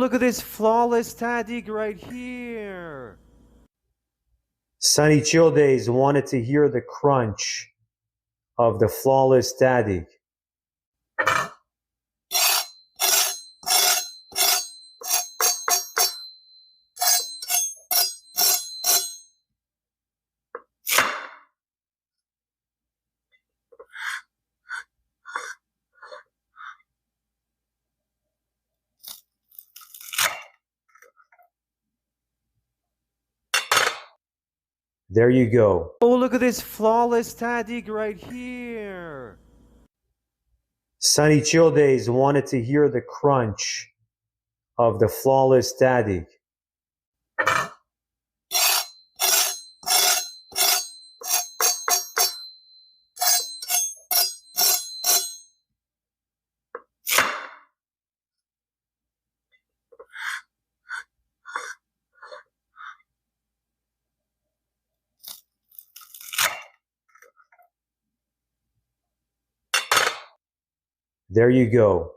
look at this flawless Tahdig right here. SunnyChilldays wanted to hear the crunch of the flawless Tahdig. There you go. Oh, look at this flawless Tahdig right here. SunnyChilldays wanted to hear the crunch of the flawless Tahdig. There you go.